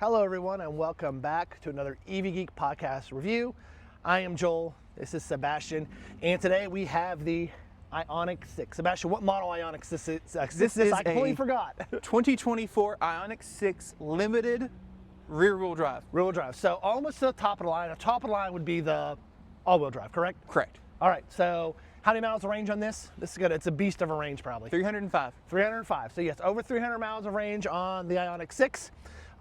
Hello everyone and welcome back to another EV Geek podcast review. I am Joel, this is Sebastian, and today we have the Ioniq 6. Sebastian, what model Ioniq is this? I completely forgot. 2024 Ioniq 6 Limited rear-wheel drive. Rear-wheel drive, so almost to the top of the line. The top of the line would be the all-wheel drive, correct? Correct. All right, so how many miles of range on this? This is good, it's a beast of a range probably. 305. 305, so yes, over 300 miles of range on the Ioniq 6.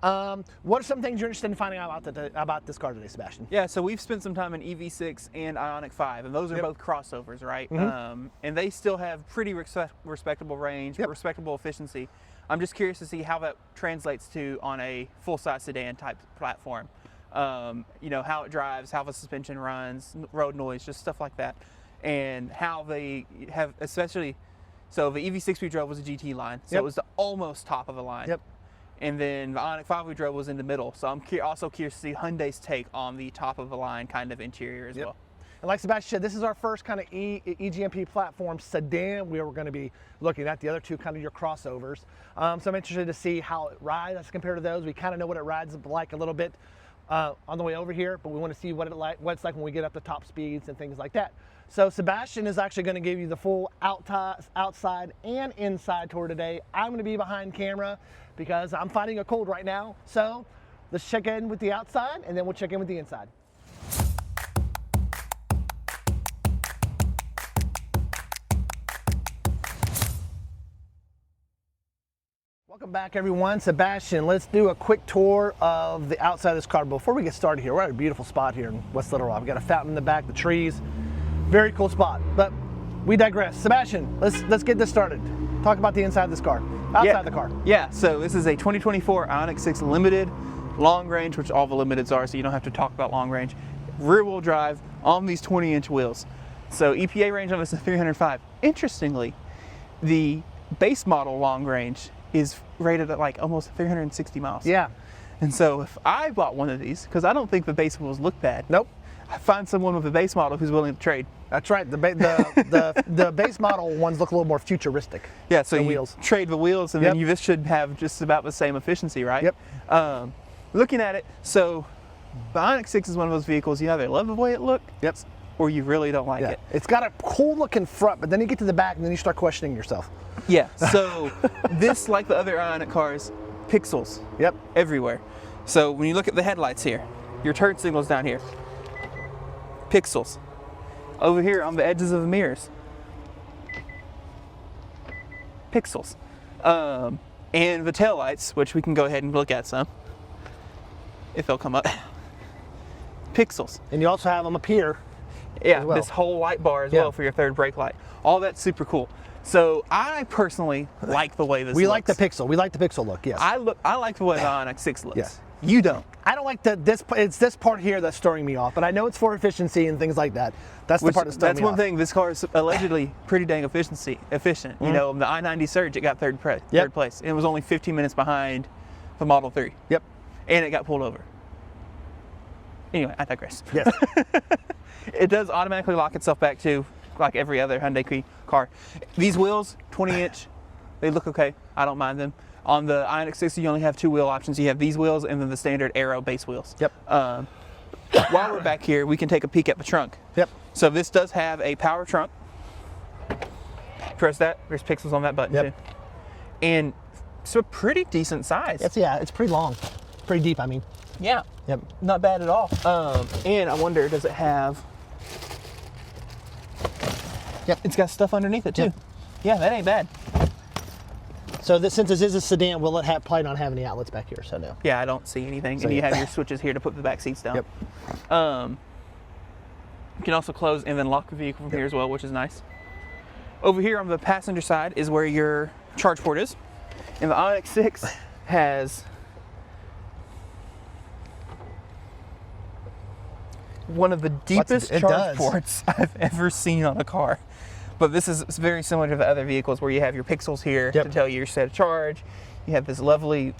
What are some things you're interested in finding out about this car today, Sebastian? Yeah, so we've spent some time in EV6 and Ioniq 5, and those are both crossovers, right? Mm-hmm. And they still have pretty respectable range, respectable efficiency. I'm just curious to see how that translates to on a full-size sedan type platform. You know, how it drives, how the suspension runs, road noise, just stuff like that. And how they have, especially, so the EV6 we drove was a GT line, so it was the almost top of the line. Yep. And then the Ioniq 5 we drove was in the middle. So I'm also curious to see Hyundai's take on the top of the line kind of interior as well. And like Sebastian said, this is our first kind of eGMP platform sedan. We were going to be looking at the other two kind of your crossovers. So I'm interested to see how it rides as compared to those. We kind of know what it rides like a little bit on the way over here, but we want to see what it's like when we get up to top speeds and things like that. So Sebastian is actually going to give you the full outside and inside tour today. I'm going to be behind camera because I'm fighting a cold right now. So let's check in with the outside and then we'll check in with the inside. Welcome back everyone. Sebastian, let's do a quick tour of the outside of this car. Before we get started here, we're at a beautiful spot here in West Little Rock. We've got a fountain in the back, the trees. Very cool spot, but we digress. Sebastian, let's get this started. Talk about the inside of this car, outside the car. Yeah, so this is a 2024 Ioniq 6 Limited, long range, which all the Limiteds are, so you don't have to talk about long range. Rear wheel drive on these 20-inch wheels. So EPA range on this is 305. Interestingly, the base model long range is rated at like almost 360 miles. Yeah. And so if I bought one of these, because I don't think the base wheels look bad. Nope. I find someone with a base model who's willing to trade. That's right. The base model ones look a little more futuristic. Yeah, so you wheels. trade the wheels, and then this should have just about the same efficiency, right? Yep. Looking at it, so the Ioniq 6 is one of those vehicles, you either love the way it looks, or you really don't like it. It's got a cool looking front, but then you get to the back and then you start questioning yourself. Yeah, so this, like the other Ioniq cars, pixels everywhere. So when you look at the headlights here, your turn signal's down here. Pixels. Over here on the edges of the mirrors. Pixels. And the taillights, which we can go ahead and look at some, if they'll come up. Pixels. And you also have them up here. Yeah, this whole light bar as well for your third brake light. All that's super cool. So I personally like the way this looks. We like the pixel. We like the pixel look, yes. I like the way the Ioniq 6 looks. Yes. You don't. I don't like it's this part here that's throwing me off, but I know it's for efficiency and things like that. That's the part that's throwing me off. That's one thing. This car is allegedly pretty dang efficient. You know, the I-90 Surge, it got third place. And it was only 15 minutes behind the Model 3. Yep. And it got pulled over. Anyway, I digress. Yes. It does automatically lock itself back to, like every other Hyundai car. These wheels, 20-inch, they look okay. I don't mind them. On the Ioniq 6, you only have two wheel options. You have these wheels and then the standard Aero base wheels. Yep. While we're back here, we can take a peek at the trunk. Yep. So this does have a power trunk. Press that. There's pixels on that button too. And it's a pretty decent size. It's pretty long. Pretty deep, I mean. Yeah. Yep. Not bad at all. And I wonder, does it have... Yep. It's got stuff underneath it too. Yep. Yeah, that ain't bad. So since this is a sedan, will it probably not have any outlets back here? So no. Yeah, I don't see anything. So and you have your switches here to put the back seats down. Yep. You can also close and then lock the vehicle from here as well, which is nice. Over here on the passenger side is where your charge port is. And the Ioniq 6 has one of the deepest charge ports I've ever seen on a car. But this is very similar to the other vehicles where you have your pixels here to tell you your set of charge. You have this lovely,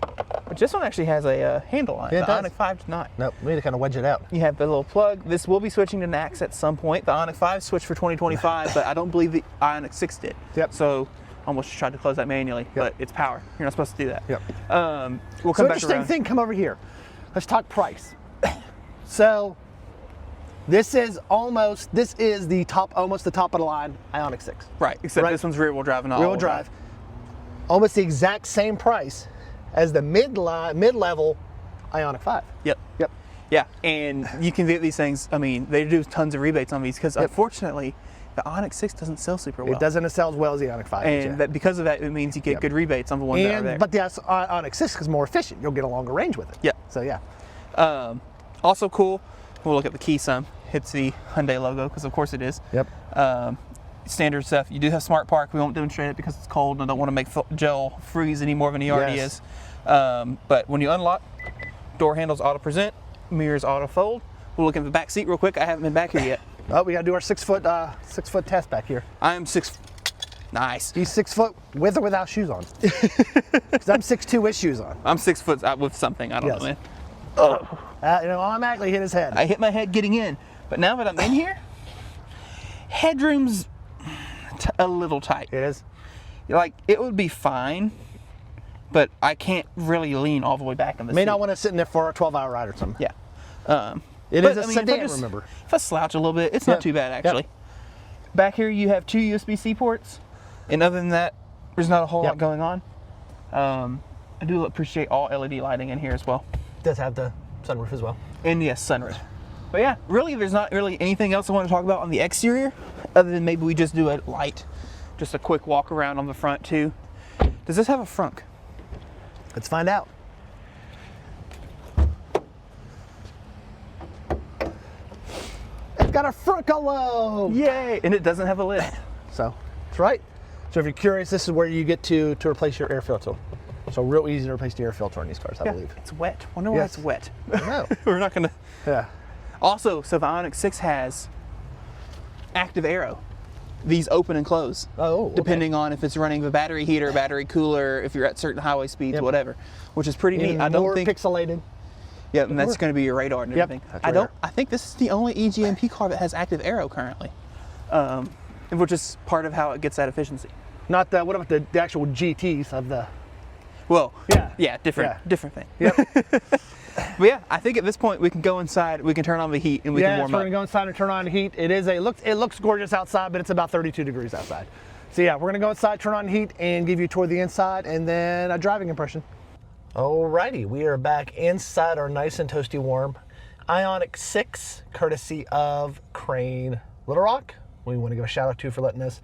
which this one actually has a handle on it. Yeah, the Ioniq 5 does not. Nope, we need to kind of wedge it out. You have the little plug. This will be switching to NACS at some point. The Ioniq 5 switched for 2025, but I don't believe the Ioniq 6 did. Yep. So Almost tried to close that manually, but it's power. You're not supposed to do that. Yep. We'll come So back interesting around. thing, come over here. Let's talk price. So this is almost the top of the line Ioniq 6. Right, except this one's rear-wheel drive and not Rear-wheel all-wheel drive. Almost the exact same price as the mid-level Ioniq 5. Yep. Yep. Yeah, and you can get these things. I mean, they do tons of rebates on these because unfortunately, the Ioniq 6 doesn't sell super well. It doesn't sell as well as the Ioniq 5. And that because of that, it means you get good rebates on the ones that are there. But the Ioniq 6 is more efficient. You'll get a longer range with it. Yeah. So yeah. Also cool, we'll look at the key some. It's the Hyundai logo, because of course it is. Yep. Standard stuff. You do have Smart Park. We won't demonstrate it because it's cold and I don't want to make Joel freeze any more than he already is. But when you unlock, door handles auto present, mirrors auto fold. We'll look at the back seat real quick. I haven't been back here yet. Oh, we gotta do our 6 foot test back here. I am 6. Nice. He's 6 foot with or without shoes on. Because I'm 6'2" with shoes on. I'm 6 foot with something. I don't know, man. Automatically hit his head. I hit my head getting in, but now that I'm in here, headroom's a little tight. It is. Like, it would be fine, but I can't really lean all the way back in the seat. May not want to sit in there for a 12-hour ride or something. Yeah. It is a sedan, remember. If I slouch a little bit, it's not too bad, actually. Back here, you have 2 USB-C ports, and other than that, there's not a whole lot going on. I do appreciate all LED lighting in here as well. It does have the sunroof as well. And yes, sunroof. But yeah, really, there's not really anything else I want to talk about on the exterior, other than maybe we just do a light, just a quick walk around on the front too. Does this have a frunk? Let's find out. It's got a Frunkalo! Yay! And it doesn't have a lid. So, that's right. So if you're curious, this is where you get to replace your air filter. So real easy to replace the air filter on these cars, I believe. It's wet. Wonder why it's wet. No. We're not gonna. Yeah. Also, so the Ioniq 6 has active aero. These open and close. Oh, okay. Depending on if it's running the battery heater, battery cooler, if you're at certain highway speeds, whatever, which is pretty neat. I don't think pixelated. Yeah, and that's going to be your radar and everything. That's I think this is the only EGMP car that has active aero currently, which is part of how it gets that efficiency. Not the, what about the actual GTs of the? Well, yeah, different thing. Yep. But yeah, I think at this point we can go inside, we can turn on the heat, and we can warm we're up. gonna go inside and turn on the heat. It looks gorgeous outside, but it's about 32 degrees outside. So yeah, we're gonna go inside, turn on the heat, and give you a tour of the inside, and then a driving impression. Alrighty, we are back inside our nice and toasty warm Ioniq 6, courtesy of Crane Little Rock. We want to give a shout out to for letting us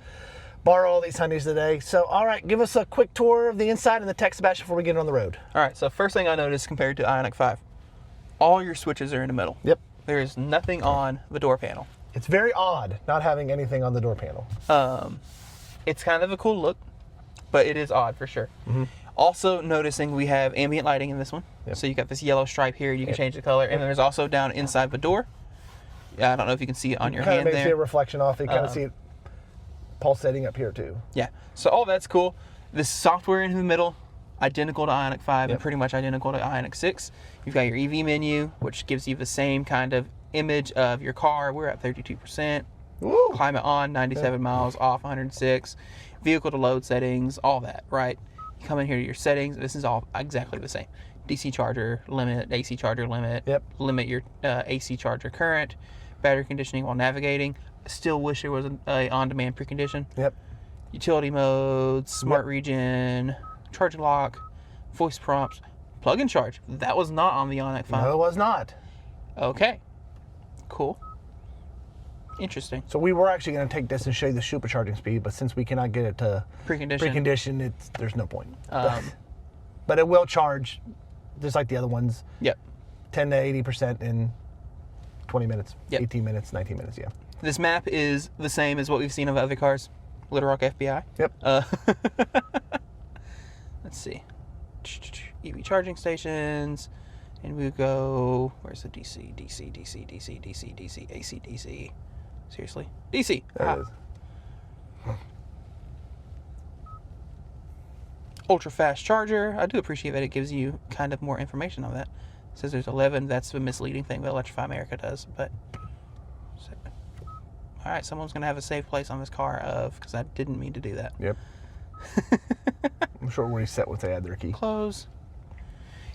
borrow all these Hyundais today. So, all right, give us a quick tour of the inside and the tech, Sebastian, before we get on the road. All right, so first thing I noticed compared to Ioniq 5, all your switches are in the middle. Yep. There is nothing on the door panel. It's very odd not having anything on the door panel. It's kind of a cool look, but it is odd for sure. Also noticing we have ambient lighting in this one. So you got this yellow stripe here, you can change the color, and then there's also down inside the door. Yeah, I don't know if you can see it on your hand there. Kind of makes a reflection off. You kind of see it pulsating up here too. Yeah, so all that's cool. This software in the middle, identical to Ioniq 5 and pretty much identical to Ioniq 6. You've got your EV menu, which gives you the same kind of image of your car. We're at 32%. Woo. Climate on, 97 miles, off 106. Vehicle to load settings, all that, right? You come in here to your settings. This is all exactly the same. DC charger limit, AC charger limit. Limit your AC charger current. Battery conditioning while navigating. Still wish there was a on-demand precondition. Utility modes, smart region, charge lock, voice prompts, plug and charge. That was not on the Ioniq 5. No, it was not. Okay, cool. Interesting. So we were actually going to take this and show you the supercharging speed, but since we cannot get it to precondition, there's no point. But it will charge, just like the other ones. 10 to 80% in 20 minutes, 18 minutes, 19 minutes, This map is the same as what we've seen of other cars. Little Rock FBI. Let's see. EV charging stations. And we go, where's the DC, DC, DC, DC, DC, DC, AC, DC. Seriously? DC. There it is. Ultra fast charger. I do appreciate that it gives you kind of more information on that. It says there's 11. That's the misleading thing that Electrify America does. But all right, someone's gonna have a safe place on this car because I didn't mean to do that. I'm sure we're reset once they add their key. Close.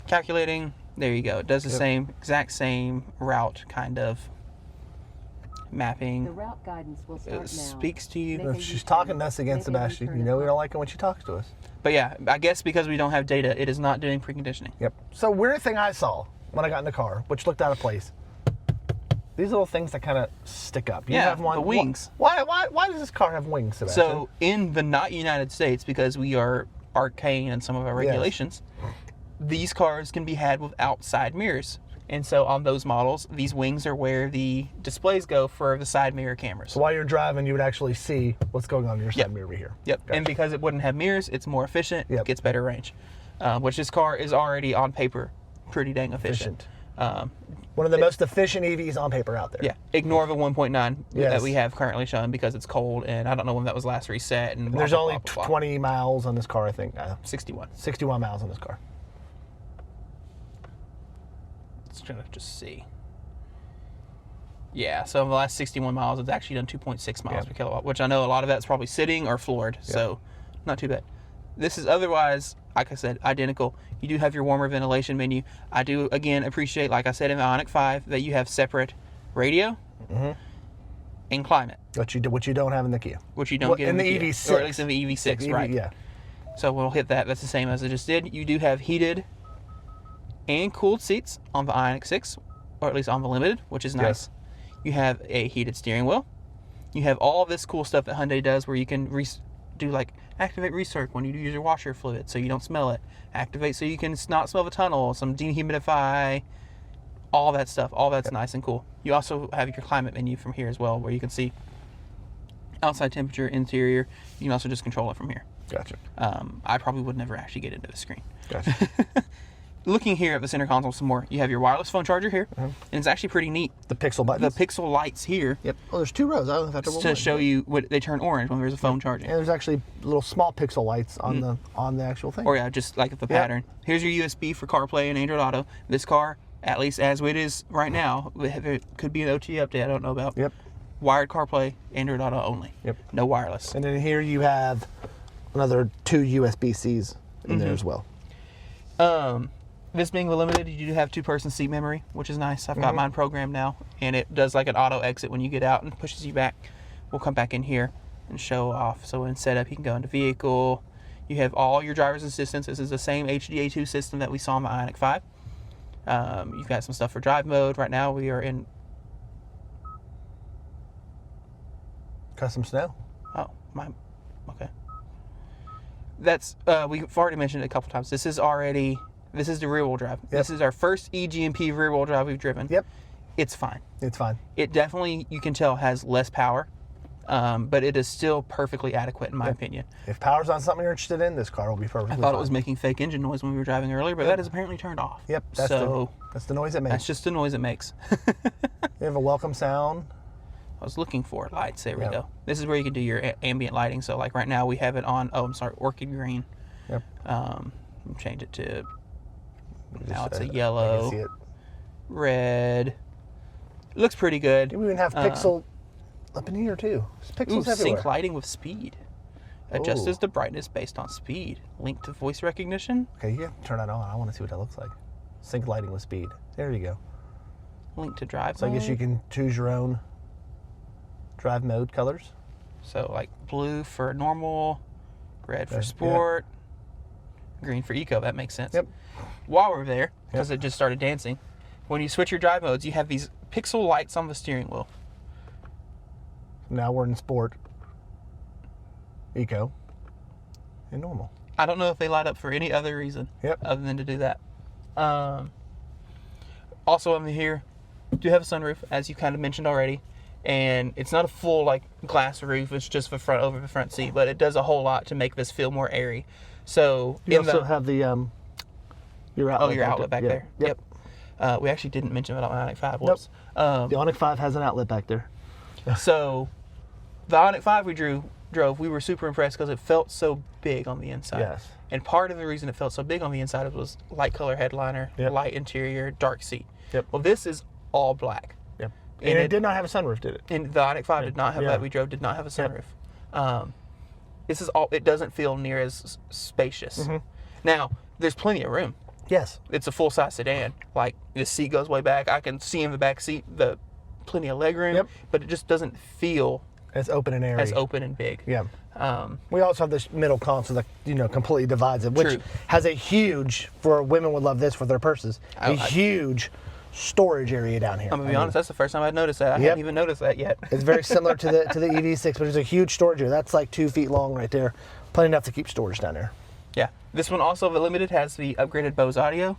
Calculating. There you go. It does the same, exact same route kind of mapping. The route guidance will start now. Speaks to you. Making She's talking to us again, Sebastian. You know we don't like it when she talks to us. But yeah, I guess because we don't have data, it is not doing preconditioning. Yep. So weird thing I saw when I got in the car, which looked out of place. These little things that kind of stick up. You Yeah, have one. the wings. Why does this car have wings, Sebastian? So in the not United States, because we are arcane in some of our regulations, these cars can be had without side mirrors. And so on those models, these wings are where the displays go for the side mirror cameras. So while you're driving, you would actually see what's going on in your side mirror over here. Yep. Gotcha. And because it wouldn't have mirrors, it's more efficient, Yep. gets better range. Which this car is already on paper pretty dang efficient. One of the most efficient EVs on paper out there. Yeah. Ignore the 1.9 Yes. that we have currently shown because it's cold and I don't know when that was last reset. And blah, There's blah, only blah, blah, blah. 20 miles on this car, I think. 61. 61 miles on this car. Let's try to just see. Yeah, so in the last 61 miles, it's actually done 2.6 miles per kilowatt, which I know a lot of that's probably sitting or floored, so not too bad. This is otherwise, like I said, identical. You do have your warmer ventilation menu. I do, again, appreciate, like I said in the Ioniq 5, that you have separate radio and climate. What you don't have in the Kia. Which you don't get in the Kia, EV6. or at least in the EV6, right. Yeah. So we'll hit that. That's the same as I just did. You do have heated and cooled seats on the Ioniq 6, or at least on the Limited, which is nice. Yes. You have a heated steering wheel. You have all this cool stuff that Hyundai does where you can do like activate recirc when you use your washer fluid so you don't smell it. Activate so you can not smell the tunnel, some dehumidify, all that stuff. All that's nice and cool. You also have your climate menu from here as well where you can see outside temperature, interior. You can also just control it from here. Gotcha. I probably would never actually get into the screen. Gotcha. Looking here at the center console some more, you have your wireless phone charger here, and it's actually pretty neat. The pixel buttons. The pixel lights here Yep. Oh, there's two rows. I don't know if that's to show you what they turn orange when there's a phone charging. And there's actually little small pixel lights on the actual thing. Or yeah, just like the pattern. Here's your USB for CarPlay and Android Auto. This car, at least as it is right now, it could be an OTA update I don't know about. Yep. Wired CarPlay, Android Auto only. Yep. No wireless. And then here you have another 2 USB-Cs in there as well. This being the Limited, you do have 2-person seat memory, which is nice. I've got mine programmed now, and it does like an auto exit when you get out and pushes you back. We'll come back in here and show off. So in setup, you can go into vehicle. You have all your driver's assistance. This is the same HDA2 system that we saw in the Ioniq 5. You've got some stuff for drive mode. Right now, we are in Custom snow. Oh, okay. That's we've already mentioned it a couple times. This is the rear-wheel drive. Yep. This is our first eGMP rear-wheel drive we've driven. Yep. It's fine. It's fine. It definitely, you can tell, has less power, but it is still perfectly adequate in my opinion. If power's not something you're interested in, this car will be perfectly I fine. thought it was making fake engine noise when we were driving earlier, but that is apparently turned off. Yep. That's the noise it makes. That's just the noise it makes. You have a welcome sound. I was looking for lights. There we Yep. go. This is where you can do your ambient lighting. So like right now we have it on, orchid green. Yep. Change it to, now Just, it's a I yellow, can see it. red. It looks pretty good. We even have pixel up in here too. There's pixels everywhere. Sync lighting with speed. Adjusts Ooh. the brightness based on speed. Link to voice recognition. Okay, you have to turn that on. I want to see what that looks like. Sync lighting with speed. There you go. Link to drive So I mode. guess you can choose your own drive mode colors. So like blue for normal, red for Yeah. sport, green for eco. That makes sense. Yep. While we're there, because it just started dancing, when you switch your drive modes, you have these pixel lights on the steering wheel. Now we're in sport, eco, and normal. I don't know if they light up for any other reason Yep. other than to do that. Also under here, do have a sunroof, as you kind of mentioned already. And it's not a full like glass roof, it's just the front over the front seat, but it does a whole lot to make this feel more airy. So You also have the your outlet. your outlet back Yeah. there. Yep. We actually didn't mention about the Ioniq 5. Whoops. The Ioniq 5 has an outlet back there. So the Ioniq 5 we drove, we were super impressed because it felt so big on the inside. Yes. And part of the reason it felt so big on the inside was light color headliner, Yep. light interior, dark seat. Yep. Well, this is all black. Yep. And And it did not have a sunroof, did it? And the Ioniq 5 did not have Yeah. that we drove, did not have a sunroof. This is all. It doesn't feel near as spacious. Now, there's plenty of room. Yes. It's a full-size sedan. Like, the seat goes way back. I can see in the back seat plenty of leg room. Yep. But it just doesn't feel It's open and airy. as open and big. Yeah. We also have this middle console that completely divides it, which True. has a huge, for women would love this for their purses, a huge storage area down here. I'm gonna be honest. That's the first time I've noticed that. I haven't even noticed that yet. It's very similar to the EV6, but it's a huge storage area. That's like 2 feet long right there. Plenty enough to keep storage down there. Yeah. This one also, the Limited, has the upgraded Bose audio.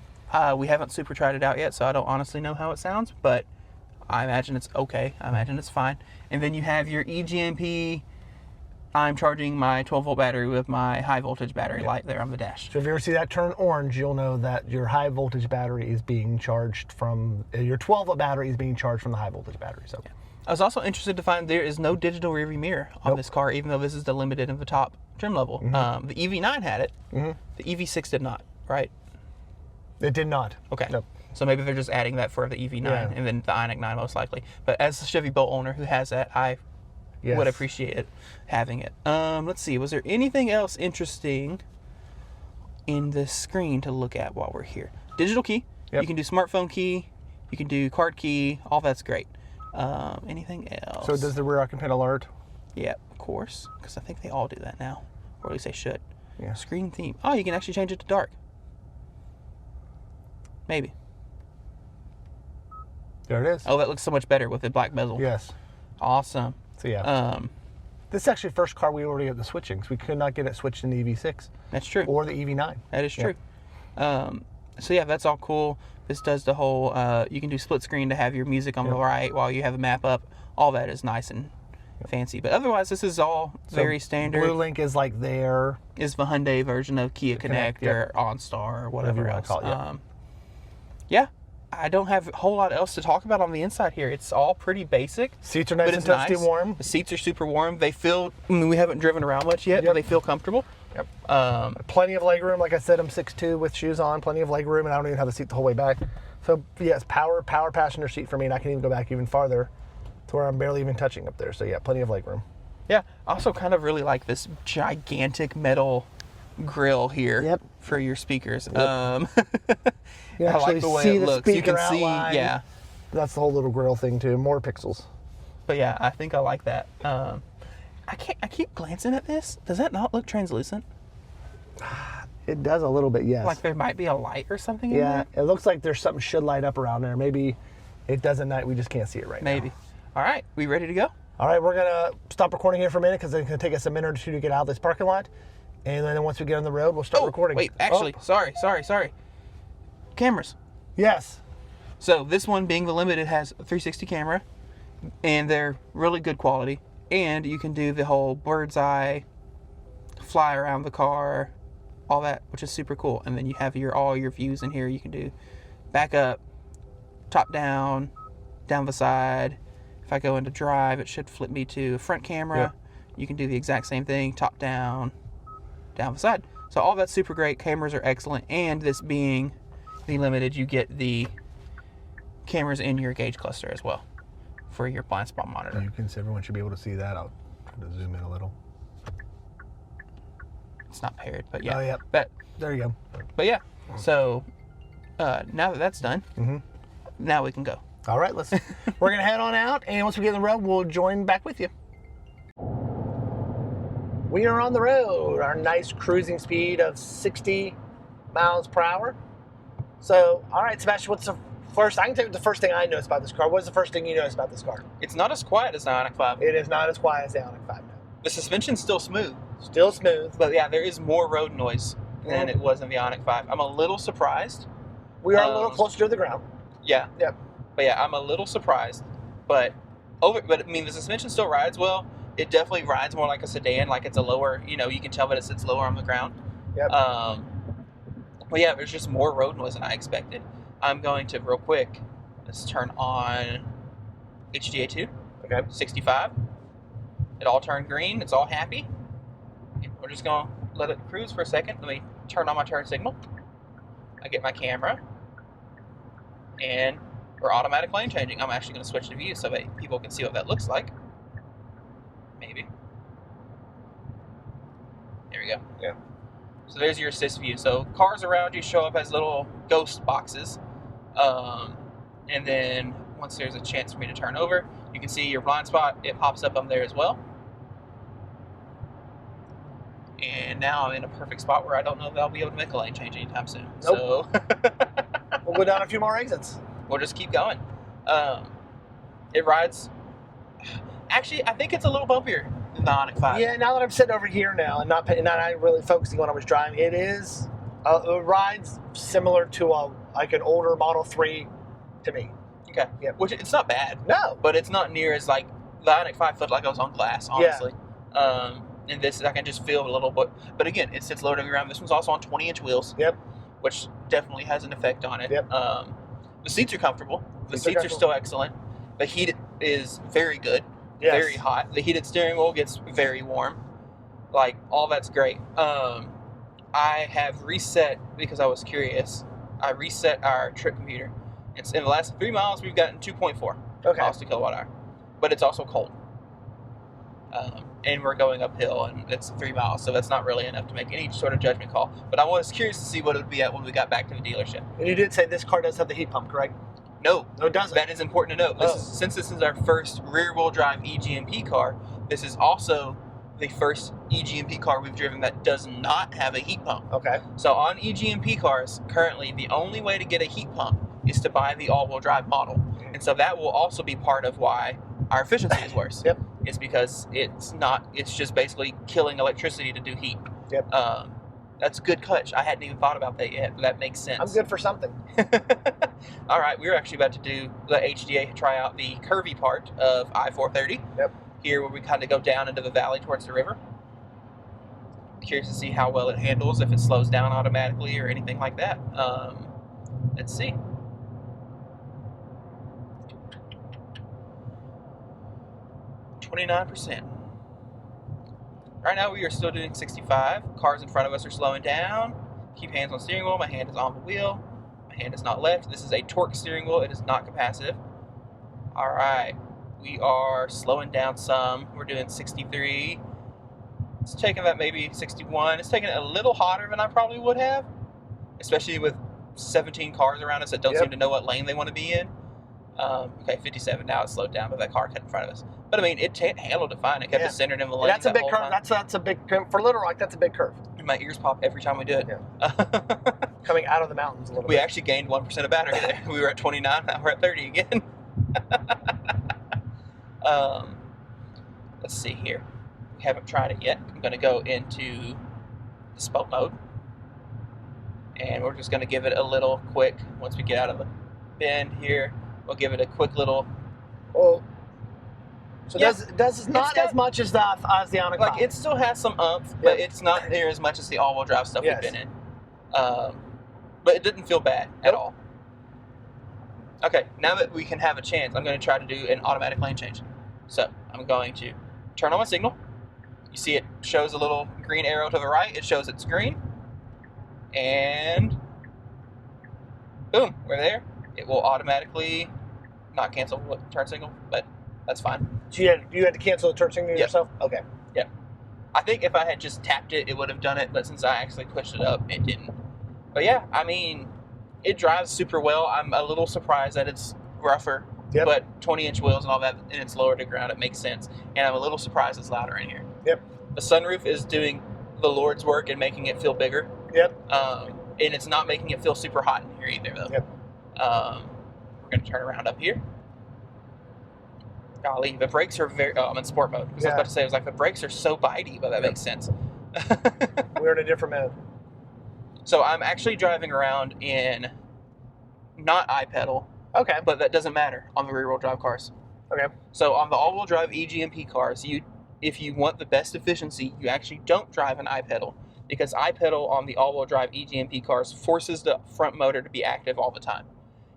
We haven't super tried it out yet, so I don't honestly know how it sounds, but I imagine it's okay. I imagine it's fine. And then you have your eGMP. I'm charging my 12-volt battery with my high voltage battery light there on the dash. So if you ever see that turn orange, you'll know that your high voltage battery is being charged from, your 12-volt battery is being charged from the high voltage battery. So I was also interested to find there is no digital rearview mirror on this car, even though this is the Limited in the top trim level. The EV9 had it. The EV6 did not, right? It did not. Okay. Nope. So maybe they're just adding that for the EV9 and then the Ioniq 9 most likely. But as a Chevy Bolt owner who has that, I would appreciate it, having it. Let's see, was there anything else interesting in the screen to look at while we're here? Digital key. Yep. You can do smartphone key. You can do card key. All that's great. Anything else? So does the rear occupant alert? Yeah, of course, because I think they all do that now, or at least they should. Yeah. Screen theme. Oh, you can actually change it to dark. Maybe. There it is. Oh, that looks so much better with the black bezel. Yes. Awesome. So yeah. This is actually the first car we already have the switching, because we could not get it switched in the EV6. That's true. Or the EV9. That is true. So yeah, that's all cool. This does the whole, you can do split screen to have your music on the right while you have a map up. All that is nice and fancy. But otherwise, this is all very standard. Blue Link is like there. Is the Hyundai version of Kia Connect or OnStar or whatever else. Yeah, I don't have a whole lot else to talk about on the inside here. It's all pretty basic. Seats are nice and toasty warm. The seats are super warm. They feel, we haven't driven around much yet, but they feel comfortable. Yep. Plenty of leg room. Like I said, I'm 6'2" with shoes on. Plenty of leg room, and I don't even have the seat the whole way back. So yes, power passenger seat for me, and I can even go back even farther to where I'm barely even touching up there. So yeah, plenty of leg room. Yeah, I also kind of really like this gigantic metal grill here for your speakers. You I like the way it looks. You can see, That's the whole little grill thing too. More pixels. But yeah, I think I like that. I keep glancing at this. Does that not look translucent? It does a little bit, yes. Like there might be a light or something in there? It looks like there's something should light up around there. Maybe it does at night. We just can't see it right now. Maybe. All right, we ready to go? All right, we're going to stop recording here for a minute because it's going to take us a minute or two to get out of this parking lot. And then once we get on the road, we'll start recording. Wait, actually, sorry. Cameras. Yes. So this one, being the Limited, has a 360 camera, and they're really good quality. And you can do the whole bird's eye, fly around the car, all that, which is super cool. And then you have all your views in here. You can do back up, top down, down the side. If I go into drive, it should flip me to a front camera. Yep. You can do the exact same thing, top down, down the side. So all that's super great. Cameras are excellent. And this being the Limited, you get the cameras in your gauge cluster as well for your blind spot monitor. You can see, everyone should be able to see that. I'll try to zoom in a little. It's not paired, but yeah. Oh, yeah. But there you go. But yeah, so now that that's done, now we can go. All right, we're gonna head on out, and once we get on the road, we'll join back with you. We are on the road. Our nice cruising speed of 60 miles per hour. So, all right, Sebastian, what's the first? I can tell you the first thing I noticed about this car. What's the first thing you noticed about this car? It's not as quiet as the Ioniq 5. It is not as quiet as the Ioniq 5. No. The suspension's still smooth. Still smooth. But yeah, there is more road noise than it was in the Ioniq 5. I'm a little surprised. We are a little closer to the ground. Yeah. Yep. But yeah, I'm a little surprised. But I mean, the suspension still rides well. It definitely rides more like a sedan, like it's a lower, you can tell that it sits lower on the ground. Yep. But yeah, there's just more road noise than I expected. I'm going to, real quick, let's turn on HDA2. Okay. 65. It all turned green. It's all happy. We're just going to let it cruise for a second. Let me turn on my turn signal. I get my camera. And for automatic lane changing, I'm actually going to switch to view so that people can see what that looks like. Maybe. we go. Yeah. So there's your assist view. So cars around you show up as little ghost boxes. And then once there's a chance for me to turn over, you can see your blind spot. It pops up on there as well. And now I'm in a perfect spot where I don't know if I'll be able to make a lane change anytime soon. Nope. So We'll go down a few more exits. we'll just keep going. It rides. Actually, I think it's a little bumpier than the Ioniq 5. Yeah, now that I'm sitting over here now and not really focusing when I was driving, it is it rides similar to like an older Model 3 to me. Okay. Yeah. Which it's not bad. No. But it's not near as like the Ioniq 5 felt like I was on glass, honestly. And this I can just feel a little bit. But again, it sits lower to the ground. This one's also on 20-inch wheels. Yep. Which definitely has an effect on it. Yep. The seats are comfortable. The seats are still excellent. The heat is very good. Yes. Very hot. The heated steering wheel gets very warm. Like, all that's great. I have reset, because I was curious, I reset our trip computer. It's in the last 3 miles, we've gotten 2.4 miles to kilowatt hour. But it's also cold. And we're going uphill, and it's 3 miles, so that's not really enough to make any sort of judgment call. But I was curious to see what it would be at when we got back to the dealership. And you did say this car does have the heat pump, correct? No, it doesn't. That is important to note. Since this is our first rear-wheel drive eGMP car, this is also the first eGMP car we've driven that does not have a heat pump. Okay. So on eGMP cars, currently, the only way to get a heat pump is to buy the all-wheel drive model. And so that will also be part of why our efficiency is worse. Yep. It's because it's just basically killing electricity to do heat. Yep. That's a good catch. I hadn't even thought about that yet, but that makes sense. I'm good for something. All right, we're actually about to do the HDA, try out the curvy part of I-430. Yep. Here where we kind of go down into the valley towards the river. Curious to see how well it handles, if it slows down automatically or anything like that. Let's see. %. Right now we are still doing 65. Cars in front of us are slowing down. Keep hands on steering wheel. My hand is on the wheel. My hand is not left. This is a torque steering wheel. It is not capacitive. All right. We are slowing down some. We're doing 63. It's taking that maybe 61. It's taking it a little hotter than I probably would have, especially with 17 cars around us that don't seem to know what lane they want to be in. Okay, 57. Now it's slowed down, but that car cut in front of us. But I mean, it handled it fine. It kept it centered in the lane. That's a big curve. That's a big curve. For Little Rock, that's a big curve. And my ears pop every time we do it. Yeah. Coming out of the mountains a little bit. We actually gained 1% of battery there. We were at 29, now we're at 30 again. Let's see here. We haven't tried it yet. I'm going to go into the sport mode. And we're just going to give it a little quick, once we get out of the bend here, we'll give it a quick little... Oh. So does not as much as the Ioniq 5. Like, it still has some umph, but it's not near as much as the all-wheel drive stuff we've been in. But it didn't feel bad at all. Okay, now that we can have a chance, I'm going to try to do an automatic lane change. So, I'm going to turn on my signal. You see it shows a little green arrow to the right. It shows it's green. And boom, we're there. It will automatically not cancel the turn signal, but that's fine. So you had to cancel the turn signal yourself? Okay. Yeah. I think if I had just tapped it, it would have done it, but since I actually pushed it up, it didn't. But yeah, I mean, it drives super well. I'm a little surprised that it's rougher, but 20-inch wheels and all that, and it's lower to ground, it makes sense. And I'm a little surprised it's louder in here. Yep. The sunroof is doing the Lord's work and making it feel bigger. Yep. And it's not making it feel super hot in here either, though. Yep. We're going to turn around up here. Golly, the brakes are very... Oh, I'm in sport mode. Because I was about to say, I was like, the brakes are so bitey, but that makes sense. We're in a different mode. So I'm actually driving around in not iPedal. Okay. But that doesn't matter on the rear-wheel drive cars. Okay. So on the all-wheel drive eGMP cars, if you want the best efficiency, you actually don't drive an iPedal. Because iPedal on the all-wheel drive eGMP cars forces the front motor to be active all the time.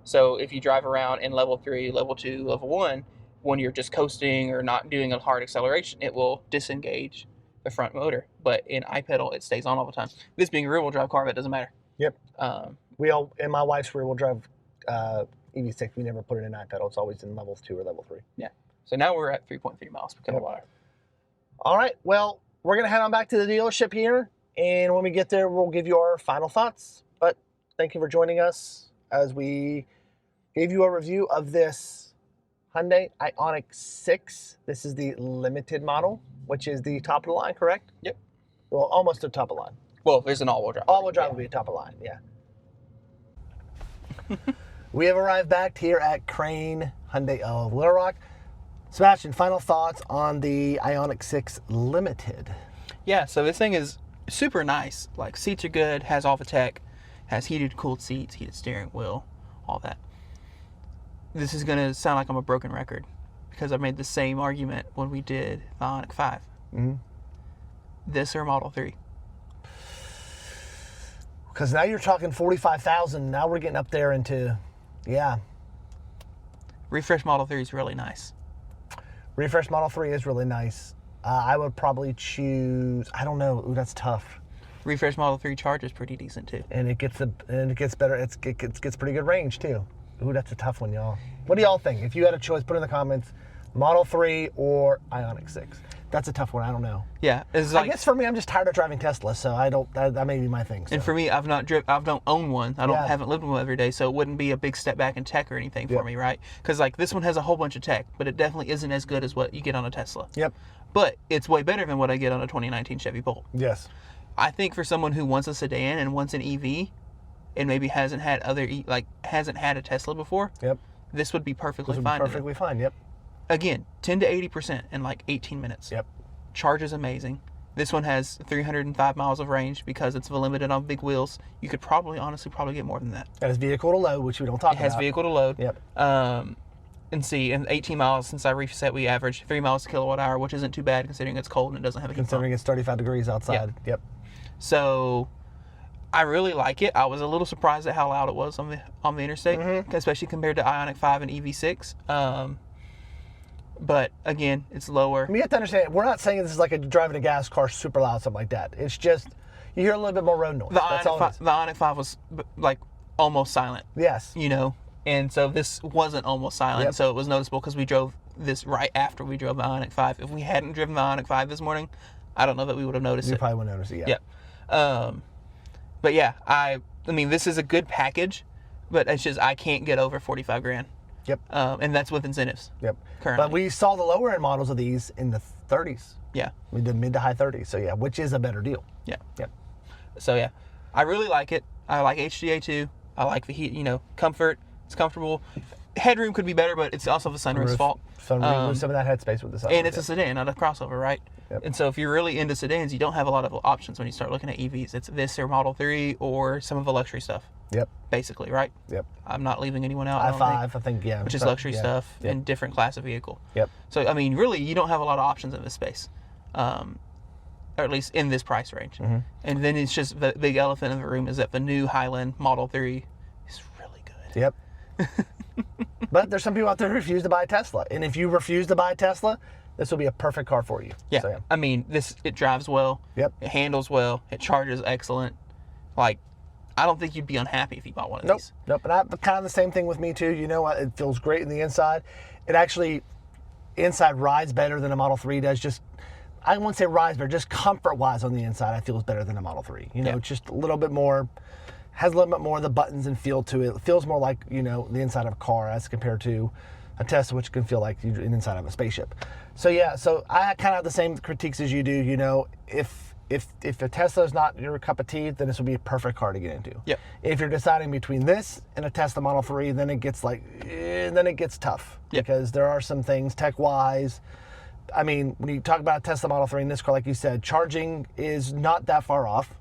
So if you drive around in level 3, level 2, level 1, when you're just coasting or not doing a hard acceleration, it will disengage the front motor. But in iPedal, it stays on all the time. This being a rear-wheel drive car, that doesn't matter. Yep. In my wife's rear-wheel drive EV6, we never put it in iPedal. It's always in levels 2 or level 3. Yeah. So now we're at 3.3 miles per kilowatt hour. All right. Well, we're going to head on back to the dealership here. And when we get there, we'll give you our final thoughts. But thank you for joining us as we gave you a review of this Hyundai Ioniq 6. This is the limited model, which is the top of the line, correct? Yep. Well, almost the top of the line. Well, there's an all-wheel drive. All-wheel drive will be top of the line, yeah. We have arrived back here at Crane Hyundai of Little Rock. Sebastian, final thoughts on the Ioniq 6 Limited. Yeah, so this thing is super nice. Like, seats are good, has all the tech, has heated, cooled seats, heated steering wheel, all that. This is going to sound like I'm a broken record because I made the same argument when we did the Ioniq 5. Mm-hmm. This or Model 3. Because now you're talking 45,000. Now we're getting up there into, yeah. Refresh Model 3 is really nice. Refresh Model 3 is really nice. I would probably choose, I don't know. Ooh, that's tough. Refresh Model 3 Charge is pretty decent too. And it gets better. It gets pretty good range too. Ooh, that's a tough one, y'all. What do y'all think? If you had a choice, put in the comments, Model 3 or Ioniq 6. That's a tough one. I don't know. Yeah, it's like, I guess for me, I'm just tired of driving Tesla, so I don't. That may be my thing. So. And for me, I don't own one. I haven't lived one every day, so it wouldn't be a big step back in tech or anything for me, right? Because like this one has a whole bunch of tech, but it definitely isn't as good as what you get on a Tesla. Yep. But it's way better than what I get on a 2019 Chevy Bolt. Yes. I think for someone who wants a sedan and wants an EV, and maybe hasn't had a Tesla before, yep, this would be perfectly fine. Perfectly fine. Yep. Again, 10 to 80% in like 18 minutes. Yep. Charge is amazing. This one has 305 miles of range because it's limited on big wheels. You could honestly get more than that. That is vehicle to load, which we don't talk about. It has vehicle to load. Yep. And see, in 18 miles since I reset, we averaged 3 miles per kilowatt hour, which isn't too bad considering it's cold and it doesn't have a heat pump. Considering it's 35 degrees outside. Yep. So I really like it. I was a little surprised at how loud it was on the interstate, especially compared to Ioniq 5 and EV6. But again, it's lower. I mean, you have to understand, we're not saying this is like driving a gas car super loud, something like that. It's just, you hear a little bit more road noise. The Ioniq 5 was like almost silent. Yes. You know, and so this wasn't almost silent. So it was noticeable because we drove this right after we drove the Ioniq 5. If we hadn't driven the Ioniq 5 this morning, I don't know that we would have noticed it. You probably wouldn't notice it, yeah. But yeah, I mean, this is a good package, but it's just I can't get over 45 grand. Yep. And that's with incentives. Yep. Currently. But we saw the lower end models of these in the 30s. Yeah. We did mid to high 30s. So yeah, which is a better deal. Yeah. Yep. So yeah, I really like it. I like HDA too. I like the heat, comfort. It's comfortable. Headroom could be better, but it's also the sunroof's fault. Sunroof, some of that headspace with the sunroof. And it's a sedan, not a crossover, right? Yep. And so if you're really into sedans, you don't have a lot of options when you start looking at EVs. It's this or Model 3 or some of the luxury stuff. Yep. Basically, right? Yep. I'm not leaving anyone out. I5, I think, yeah. Which is luxury stuff in different class of vehicle. Yep. So, I mean, really, you don't have a lot of options in this space. Or at least in this price range. And then it's just the big elephant in the room is that the new Highland Model 3 is really good. Yep. But there's some people out there who refuse to buy a Tesla. And if you refuse to buy a Tesla, this will be a perfect car for you. Yeah. So, I mean, it drives well. Yep. It handles well. It charges excellent. Like, I don't think you'd be unhappy if you bought one of these. Nope. But kind of the same thing with me too. You know what? It feels great in the inside. It actually, inside rides better than a Model 3 does. Just, I won't say rides better, just comfort-wise on the inside, I feel is better than a Model 3. It's just a little bit more, has a little bit more of the buttons and feel to it. It feels more like, the inside of a car as compared to a Tesla, which can feel like you're inside of a spaceship. So yeah, so I kind of have the same critiques as you do. If a Tesla is not your cup of tea, then this would be a perfect car to get into. Yep. If you're deciding between this and a Tesla Model 3, then it gets tough. Yep. Because there are some things tech-wise. I mean, when you talk about a Tesla Model 3 in this car, like you said, charging is not that far off.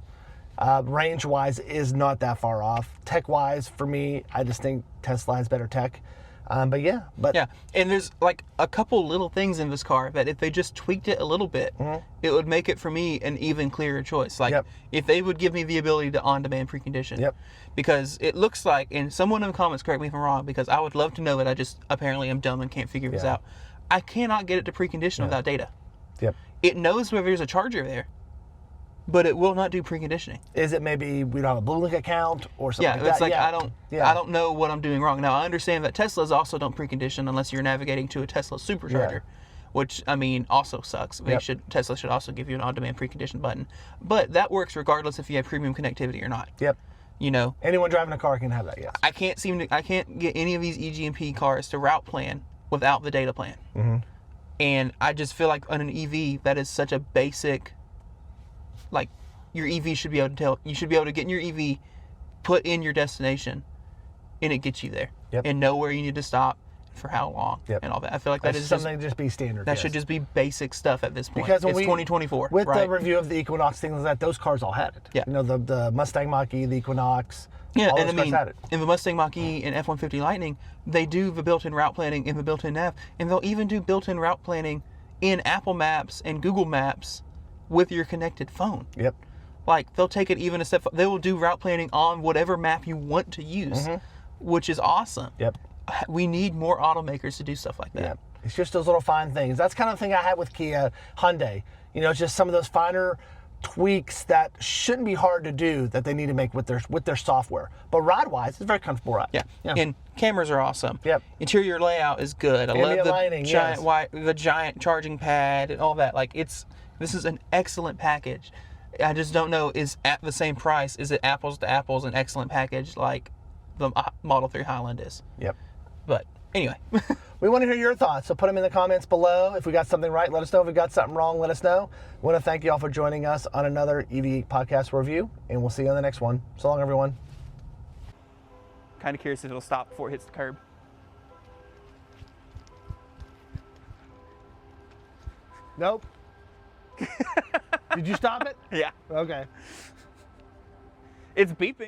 Range-wise is not that far off. Tech-wise, for me, I just think Tesla has better tech. Yeah, and there's like a couple little things in this car that if they just tweaked it a little bit, it would make it for me an even clearer choice. Like if they would give me the ability to on-demand precondition, because it looks like, and someone in the comments correct me if I'm wrong, because I would love to know it. I just apparently am dumb and can't figure this out. I cannot get it to precondition without data. Yep. It knows whether there's a charger there, but it will not do preconditioning. Is it maybe we don't have a BlueLink account or something like that? It's like I don't know what I'm doing wrong. Now I understand that Teslas also don't precondition unless you're navigating to a Tesla supercharger. which I mean also sucks. Tesla should also give you an on-demand precondition button, but that works regardless if you have premium connectivity or not. Yep. You know, anyone driving a car can have that. Yes. I can't get any of these eGMP cars to route plan without the data plan. Mm-hmm. And I just feel like on an EV, that is such a basic, like, your EV should be able to tell, you should be able to get in your EV, put in your destination, and it gets you there. Yep. And know where you need to stop, for how long, yep. and all that. I feel like that That's is something to just be standard. That should just be basic stuff at this point. Because it's 2024. With right? the review of the Equinox, things like that, those cars all had it. Yeah. You know, the Mustang Mach-E, the Equinox, yeah, all and those I mean, cars had it. in the Mustang Mach-E and F-150 Lightning, they do the built-in route planning in the built-in nav, and they'll even do built-in route planning in Apple Maps and Google Maps with your connected phone. Yep. Like, they'll take it even a step. They will do route planning on whatever map you want to use, which is awesome. Yep. We need more automakers to do stuff like that. Yep. It's just those little fine things. That's kind of the thing I had with Kia, Hyundai. You know, it's just some of those finer tweaks that shouldn't be hard to do that they need to make with their software. But ride-wise, it's a very comfortable ride. Yeah. And cameras are awesome. Yep. Interior layout is good. I love the lighting, giant yes. the giant charging pad and all that. Like, this is an excellent package. I just don't know, is at the same price, is it apples to apples an excellent package like the Model 3 Highland is? Yep. But anyway. We want to hear your thoughts, so put them in the comments below. If we got something right, let us know. If we got something wrong, let us know. We want to thank you all for joining us on another EV podcast review, and we'll see you on the next one. So long, everyone. Kind of curious if it'll stop before it hits the curb. Nope. Did you stop it? Yeah. Okay. It's beeping.